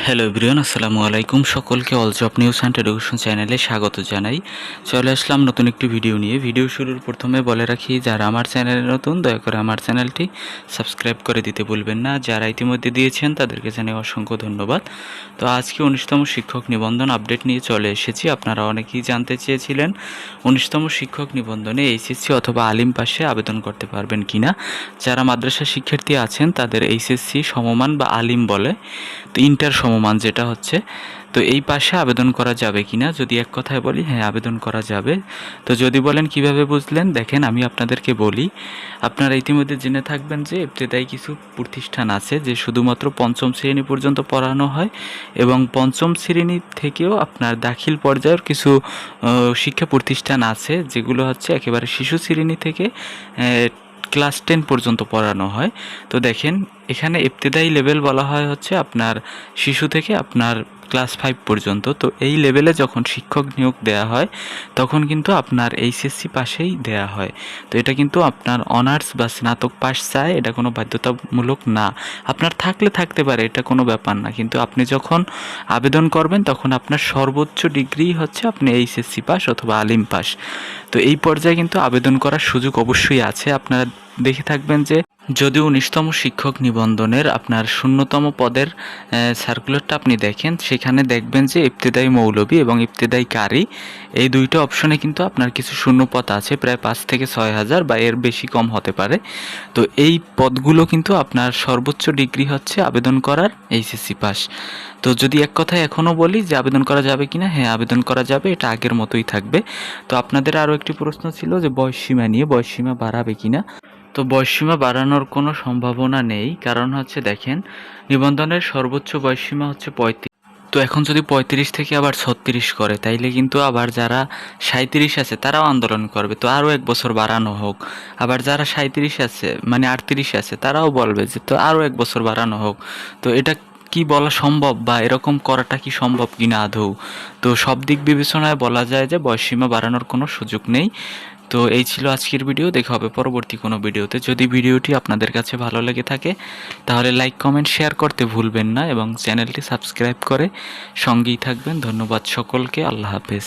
Hello everyone, আসসালামু আলাইকুম। সকলকে all job news and education চ্যানেলে স্বাগত জানাই। চলে আসলাম নতুন একটি ভিডিও নিয়ে। ভিডিও শুরুর প্রথমে বলে রাখি, যারা আমার চ্যানেলে নতুন দয়া করে আমার চ্যানেলটি সাবস্ক্রাইব করে দিতে ভুলবেন না। যারা ইতিমধ্যে দিয়েছেন তাদেরকে জানাই অসংখ্য ধন্যবাদ। তো আজকে 19তম শিক্ষক নিবন্ধন আপডেট নিয়ে চলে এসেছি। আপনারা অনেকেই জানতে চেয়েছিলেন 19তম শিক্ষক নিবন্ধনে এইচএসসি অথবা আলিম পাশে আবেদন করতে পারবেন কিনা। যারা মাদ্রাসা শিক্ষার্থী আছেন তাদের এইচএসসি সমমান বা আলিম বলে, তো ইন্টার সমমান যেটা হচ্ছে, তো এই পাশে আবেদন করা যাবে কিনা। যদি এক কথায় বলি, হ্যাঁ আবেদন করা যাবে। তো যদি বলেন কিভাবে বুঝলেন, দেখেন আমি আপনাদেরকে বলি। আপনারা ইতিমধ্যে জেনে থাকবেন যে ইবতেদায়ী কিছু প্রতিষ্ঠান আছে যে শুধুমাত্র পঞ্চম শ্রেণী পর্যন্ত পড়ানো হয়, এবং পঞ্চম শ্রেণী থেকেও আপনার দাখিল পর্যায়ের কিছু শিক্ষা প্রতিষ্ঠান আছে যেগুলো হচ্ছে একেবারে শিশু শ্রেণী থেকে ক্লাস 10 পর্যন্ত পড়ানো হয়। তো দেখেন, এখানে ইবতেদায়ী লেভেল বলা হয় হচ্ছে আপনার শিশু থেকে আপনার ক্লাস 5 পর্যন্ত। তো এই লেভেলে যখন শিক্ষক নিয়োগ দেয়া হয় তখন কিন্তু আপনার এইচএসসি পাশেই দেয়া হয়। তো এটা কিন্তু আপনার অনার্স বা স্নাতক পাশ চায়, এটা কোনো বাধ্যতামূলক না। আপনার থাকলে থাকতে পারে, এটা কোনো ব্যাপার না। কিন্তু আপনি যখন আবেদন করবেন তখন আপনার সর্বোচ্চ ডিগ্রি হচ্ছে আপনি এইচএসসি পাস অথবা আলিম পাস। তো এই পর্যায়ে কিন্তু আবেদন করার সুযোগ অবশ্যই আছে। আপনারা দেখে থাকবেন যে যদি 19তম শিক্ষক নিবন্ধনের আপনার 0তম পদের সার্কুলারটা আপনি দেখেন, সেখানে দেখবেন যে ইবতেদায়ী মৌলবী এবং ইবতেদায়ী কারি, এই দুইটা অপশনে কিন্তু আপনার কিছু শূন্যপদ আছে, প্রায় 5 থেকে 6 হাজার বা এর বেশি কম হতে পারে। তো এই পদগুলো কিন্তু আপনার সর্বোচ্চ ডিগ্রি হচ্ছে আবেদন করার এইচএসসি পাস। তো যদি এক কথায় এখনও বলি যে আবেদন করা যাবে কিনা, হ্যাঁ আবেদন করা যাবে, এটা আগের মতোই থাকবে। তো আপনাদের আরও একটি প্রশ্ন ছিল যে বয়সসীমা নিয়ে, বয়সসীমা বাড়াবে কিনা। তো বয়সসীমা বাড়ানোর কোনো সম্ভাবনা নেই, কারণ হচ্ছে দেখেন, নিবন্ধনের সর্বোচ্চ বয়সসীমা হচ্ছে 35। তো এখন যদি 35 থেকে আবার 36 করে, তাইলে কিন্তু আবার যারা 37 আছে তারাও আন্দোলন করবে, তো আরও 1 বছর বাড়ানো হোক। আবার যারা 37 আছে মানে 38 আছে তারাও বলবে যে তো আরও 1 বছর বাড়ানো হোক। তো এটা কি বলা সম্ভব, বা এরকম করাটা কি সম্ভব কিনা আদৌ? তো সব দিক বিবেচনায় বলা যায় যে বয়সসীমা বাড়ানোর কোনো সুযোগ নেই। তো এই ছিল আজকের ভিডিও। দেখা হবে পরবর্তী কোনো ভিডিওতে। যদি ভিডিওটি আপনাদের কাছে ভালো লেগে থাকে তাহলে লাইক কমেন্ট শেয়ার করতে ভুলবেন না, এবং চ্যানেলটি সাবস্ক্রাইব করে সঙ্গেই থাকবেন। ধন্যবাদ সকলকে। আল্লাহ হাফেজ।